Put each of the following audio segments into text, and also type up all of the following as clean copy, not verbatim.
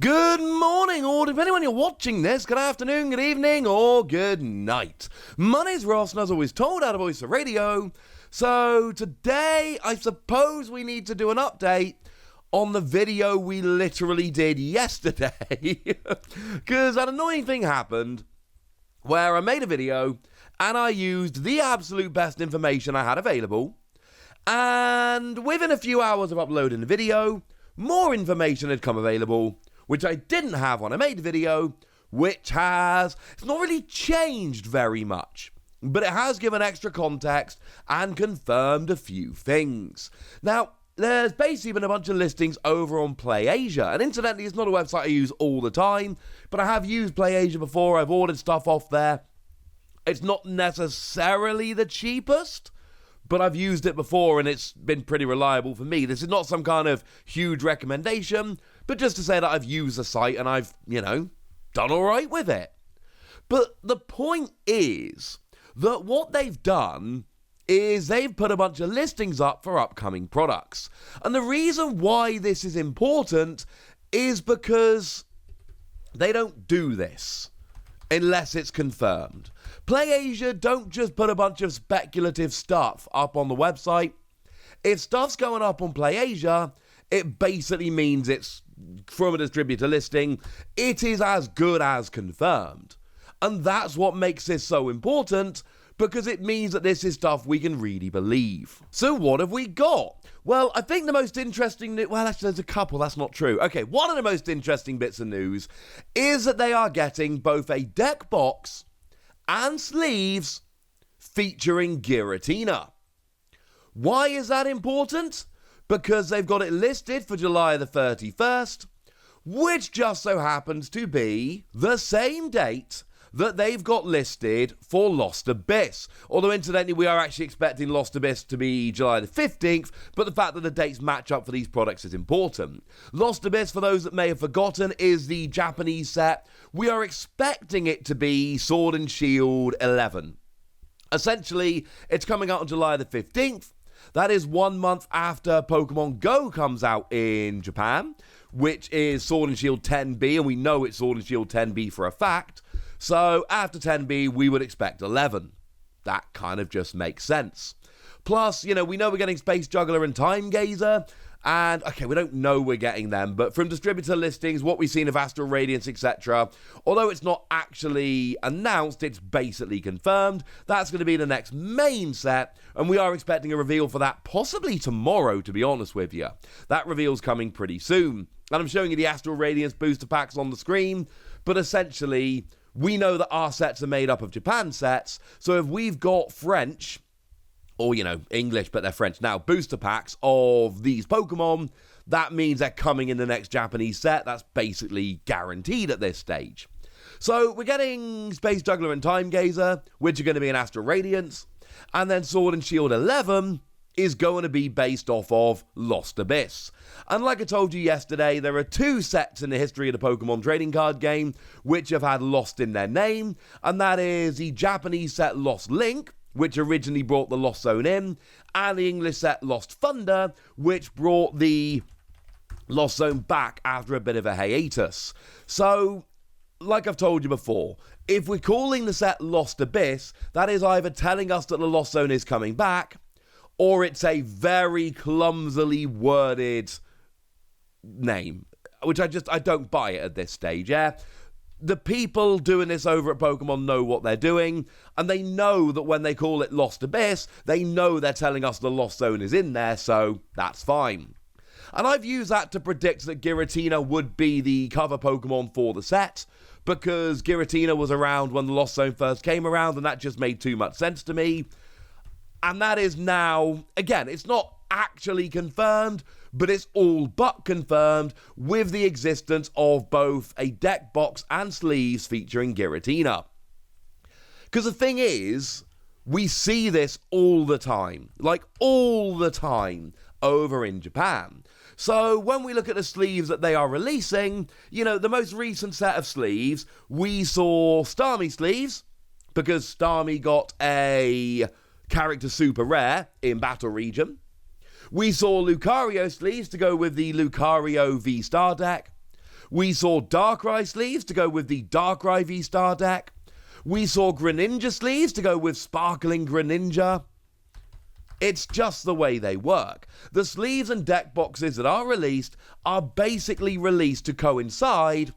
Good morning, or depending when you're watching this, good afternoon, good evening, or good night. My name's Ross, and as always told, out of Obyss Radio. So today, I suppose we need to do an update on the video we literally did yesterday. Because an annoying thing happened where I made a video and I used the absolute best information I had available. And within a few hours of uploading the video, more information had come available, which I didn't have when I made the video, it's not really changed very much, but it has given extra context and confirmed a few things. Now, there's basically been a bunch of listings over on PlayAsia, and incidentally, it's not a website I use all the time, but I have used PlayAsia before. I've ordered stuff off there. It's not necessarily the cheapest, but I've used it before and it's been pretty reliable for me. This is not some kind of huge recommendation, but just to say that I've used the site and I've, done all right with it. But the point is that what they've done is they've put a bunch of listings up for upcoming products. And the reason why this is important is because they don't do this unless it's confirmed. PlayAsia don't just put a bunch of speculative stuff up on the website. If stuff's going up on PlayAsia, it basically means it's from a distributor listing. It is as good as confirmed. And that's what makes this so important, because it means that this is stuff we can really believe. So what have we got? Well, I think the most interesting... Well, actually, there's a couple. That's not true. Okay, one of the most interesting bits of news is that they are getting both a deck box and sleeves featuring Giratina. Why is that important? Because they've got it listed for July the 31st, which just so happens to be the same date that they've got listed for Lost Obyss. Although, incidentally, we are actually expecting Lost Obyss to be July the 15th, but the fact that the dates match up for these products is important. Lost Obyss, for those that may have forgotten, is the Japanese set. We are expecting it to be Sword and Shield 11. Essentially, it's coming out on July the 15th. That is 1 month after Pokemon Go comes out in Japan, which is Sword and Shield 10B, and we know it's Sword and Shield 10B for a fact. So after 10B, we would expect 11. That kind of just makes sense. Plus, we know we're getting Space Juggler and Time Gazer. And, okay, we don't know we're getting them, but from distributor listings, what we've seen of Astral Radiance, etc., although it's not actually announced, it's basically confirmed. That's going to be the next main set, and we are expecting a reveal for that possibly tomorrow, to be honest with you. That reveal's coming pretty soon. And I'm showing you the Astral Radiance booster packs on the screen, but essentially, we know that our sets are made up of Japan sets, so if we've got French, or, English, but they're French now, booster packs of these Pokemon, that means they're coming in the next Japanese set. That's basically guaranteed at this stage. So we're getting Space Juggler and Time Gazer, which are going to be in Astral Radiance, and then Sword and Shield 11 is going to be based off of Lost Obyss. And like I told you yesterday, there are two sets in the history of the Pokemon trading card game which have had Lost in their name, and that is the Japanese set Lost Link, which originally brought the Lost Zone in, and the English set Lost Thunder, which brought the Lost Zone back after a bit of a hiatus. So, like I've told you before, if we're calling the set Lost Obyss, that is either telling us that the Lost Zone is coming back, or it's a very clumsily worded name, which I don't buy it at this stage, yeah? The people doing this over at Pokemon know what they're doing, and they know that when they call it Lost Obyss, they know they're telling us the Lost Zone is in there, so that's fine. And I've used that to predict that Giratina would be the cover Pokemon for the set, because Giratina was around when the Lost Zone first came around, and that just made too much sense to me. And that is now, again, it's not actually confirmed, but it's all but confirmed with the existence of both a deck box and sleeves featuring Giratina. Because the thing is, we see this all the time, over in Japan. So when we look at the sleeves that they are releasing, the most recent set of sleeves, we saw Starmie sleeves, because Starmie got a character super rare in Battle Region. We saw Lucario sleeves to go with the Lucario V-Star deck. We saw Darkrai sleeves to go with the Darkrai V-Star deck. We saw Greninja sleeves to go with Sparkling Greninja. It's just the way they work. The sleeves and deck boxes that are released are basically released to coincide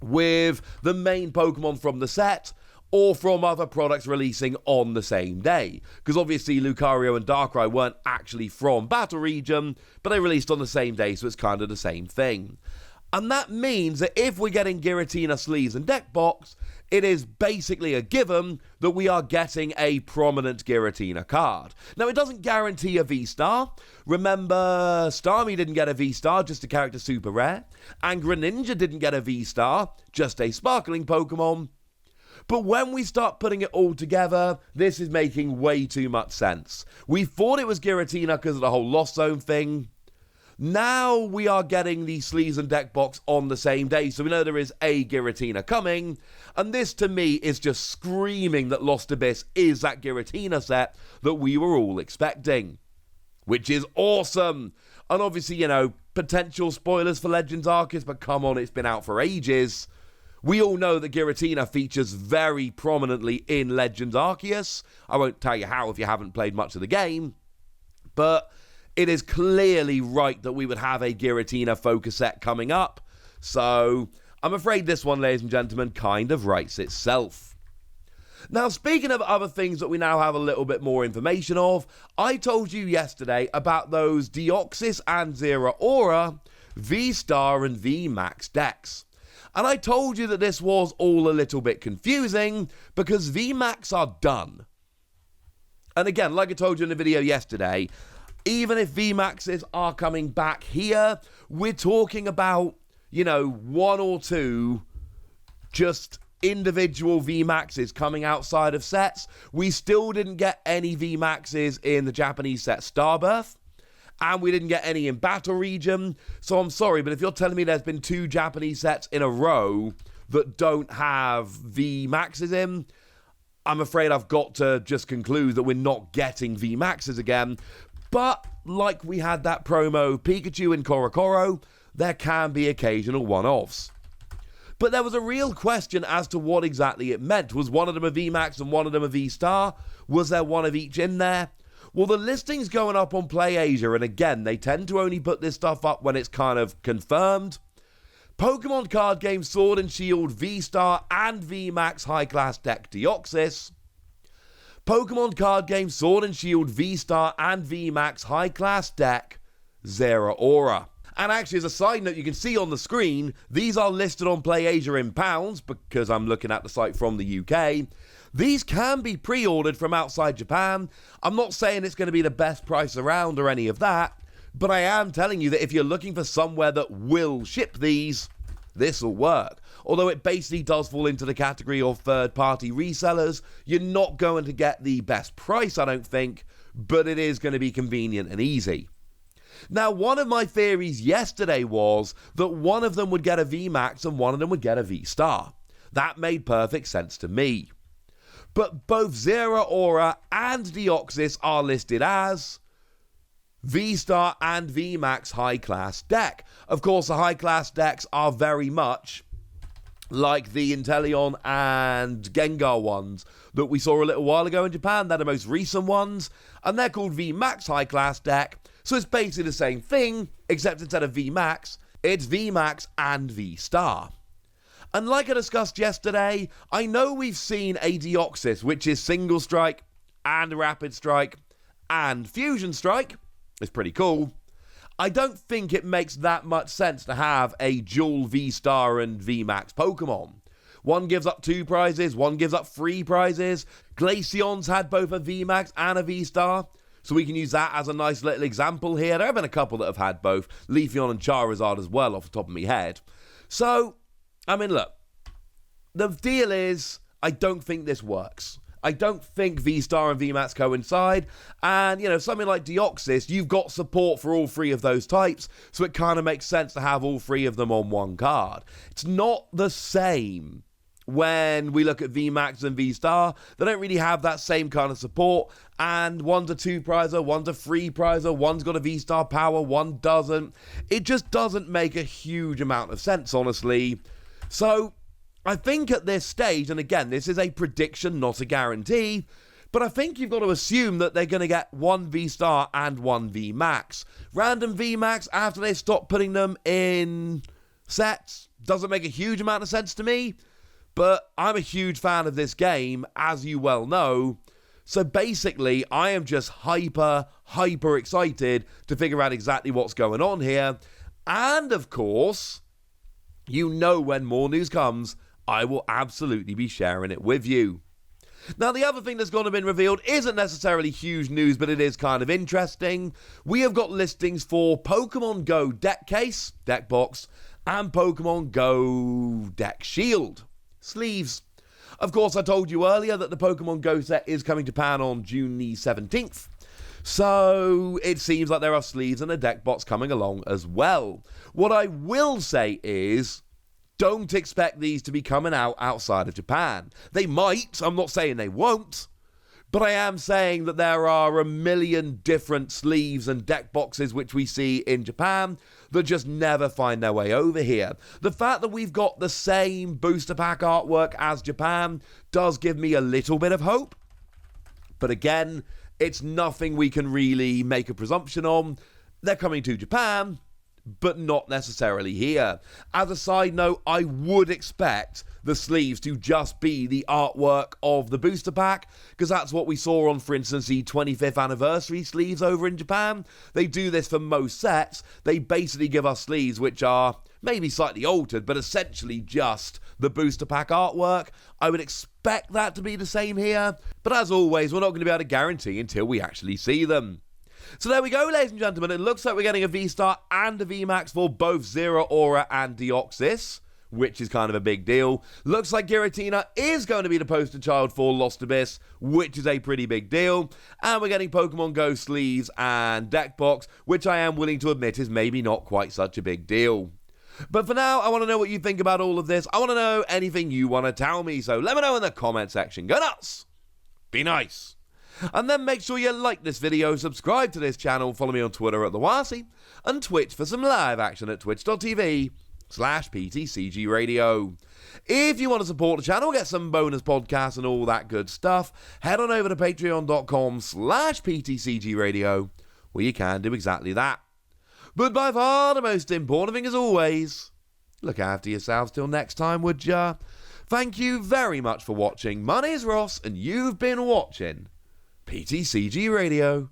with the main Pokemon from the set or from other products releasing on the same day. Because obviously Lucario and Darkrai weren't actually from Battle Region, but they released on the same day, so it's kind of the same thing. And that means that if we're getting Giratina sleeves and deck box, it is basically a given that we are getting a prominent Giratina card. Now, it doesn't guarantee a V-Star. Remember, Starmie didn't get a V-Star, just a character super rare. And Greninja didn't get a V-Star, just a sparkling Pokemon. But when we start putting it all together, this is making way too much sense. We thought it was Giratina because of the whole Lost Zone thing. Now we are getting the sleeves and deck box on the same day, so we know there is a Giratina coming, and this to me is just screaming that Lost Abyss is that Giratina set that we were all expecting, which is awesome. And obviously, you know, potential spoilers for Legends Arceus, but come on, it's been out for ages. We all know that Giratina features very prominently in Legends Arceus. I won't tell you how if you haven't played much of the game, but it is clearly right that we would have a Giratina focus set coming up. So I'm afraid this one, ladies and gentlemen, kind of writes itself. Now, speaking of other things that we now have a little bit more information of, I told you yesterday about those Deoxys and Zeraora V-Star and VMax decks. And I told you that this was all a little bit confusing because VMax are done. And again, like I told you in the video yesterday, even if VMaxes are coming back here, we're talking about, you know, one or two just individual VMaxes coming outside of sets. We still didn't get any VMaxes in the Japanese set Starbirth, and we didn't get any in Battle Region. So I'm sorry, but if you're telling me there's been 2 Japanese sets in a row that don't have VMaxes in, I'm afraid I've got to just conclude that we're not getting VMaxes again. But like we had that promo Pikachu in Korokoro, there can be occasional one-offs. But there was a real question as to what exactly it meant. Was one of them a VMAX and one of them a V-Star? Was there one of each in there? Well, the listing's going up on PlayAsia, and again, they tend to only put this stuff up when it's kind of confirmed. Pokemon card game Sword and Shield V-Star and VMAX high-class deck Deoxys. Pokemon card game Sword and Shield V-Star and VMax high-class deck Zeraora. And actually, as a side note, you can see on the screen, these are listed on PlayAsia in pounds, because I'm looking at the site from the UK. These can be pre-ordered from outside Japan. I'm not saying it's going to be the best price around or any of that, but I am telling you that if you're looking for somewhere that will ship these, this will work. Although it basically does fall into the category of third-party resellers, you're not going to get the best price, I don't think, but it is going to be convenient and easy. Now, one of my theories yesterday was that one of them would get a VMAX and one of them would get a V-Star. That made perfect sense to me. But both Zeraora and Deoxys are listed as V-Star and VMAX high-class deck. Of course, the high-class decks are very much like the Inteleon and Gengar ones that we saw a little while ago in Japan. They're the most recent ones, and they're called VMAX high-class deck. So it's basically the same thing, except instead of VMAX, it's VMAX and V-Star. And like I discussed yesterday, I know we've seen a Deoxys, which is Single Strike and Rapid Strike and Fusion Strike. It's pretty cool. I don't think it makes that much sense to have a dual V-Star and VMAX Pokemon. One gives up 2 prizes, one gives up 3 prizes. Glaceon's had both a VMAX and a V-Star, so we can use that as a nice little example here. There have been a couple that have had both, Leafeon and Charizard as well, off the top of my head. So, I mean, look, the deal is, I don't think this works. I don't think V-Star and VMAX coincide, and, you know, something like Deoxys, you've got support for all 3 of those types, so it kind of makes sense to have all 3 of them on one card. It's not the same when we look at VMax and V-Star, they don't really have that same kind of support, and one's a 2-prizer, one's a 3-prizer, one's got a V-Star power, one doesn't. It just doesn't make a huge amount of sense, honestly. So, I think at this stage, and again, this is a prediction, not a guarantee, but I think you've got to assume that they're going to get one V-Star and one VMax. Random VMax, after they stop putting them in sets, doesn't make a huge amount of sense to me. But I'm a huge fan of this game, as you well know. So basically, I am just hyper excited to figure out exactly what's going on here. And of course, you know when more news comes, I will absolutely be sharing it with you. Now, the other thing that's going to be revealed isn't necessarily huge news, but it is kind of interesting. We have got listings for Pokemon Go Deck Case, Deck Box, and Pokemon Go Deck Shield sleeves. Of course, I told you earlier that the Pokemon Go set is coming to Japan on June the 17th. So it seems like there are sleeves and a deck box coming along as well. What I will say is, don't expect these to be coming out outside of Japan. They might, I'm not saying they won't, but I am saying that there are a million different sleeves and deck boxes which we see in Japan that just never find their way over here. The fact that we've got the same booster pack artwork as Japan does give me a little bit of hope. But again, it's nothing we can really make a presumption on. They're coming to Japan, but not necessarily here. As a side note, I would expect the sleeves to just be the artwork of the booster pack, because that's what we saw on, for instance, the 25th anniversary sleeves over in Japan. They do this for most sets. They basically give us sleeves which are maybe slightly altered, but essentially just the booster pack artwork. I would expect that to be the same here, but as always, we're not going to be able to guarantee until we actually see them. So there we go, ladies and gentlemen. It looks like we're getting a V-Star and a VMax for both Zeraora and Deoxys, which is kind of a big deal. Looks like Giratina is going to be the poster child for Lost Abyss, which is a pretty big deal. And we're getting Pokemon Go sleeves and deck box, which I am willing to admit is maybe not quite such a big deal. But for now, I want to know what you think about all of this. I want to know anything you want to tell me, so let me know in the comment section. Go nuts! Be nice! And then make sure you like this video, subscribe to this channel, follow me on Twitter at TheWasi, and Twitch for some live action at twitch.tv/PTCG Radio. If you want to support the channel, get some bonus podcasts and all that good stuff, head on over to patreon.com/PTCG Radio, where you can do exactly that. But by far the most important thing as always, look after yourselves till next time, would ya? Thank you very much for watching. My name's Ross, and you've been watching PTCG Radio.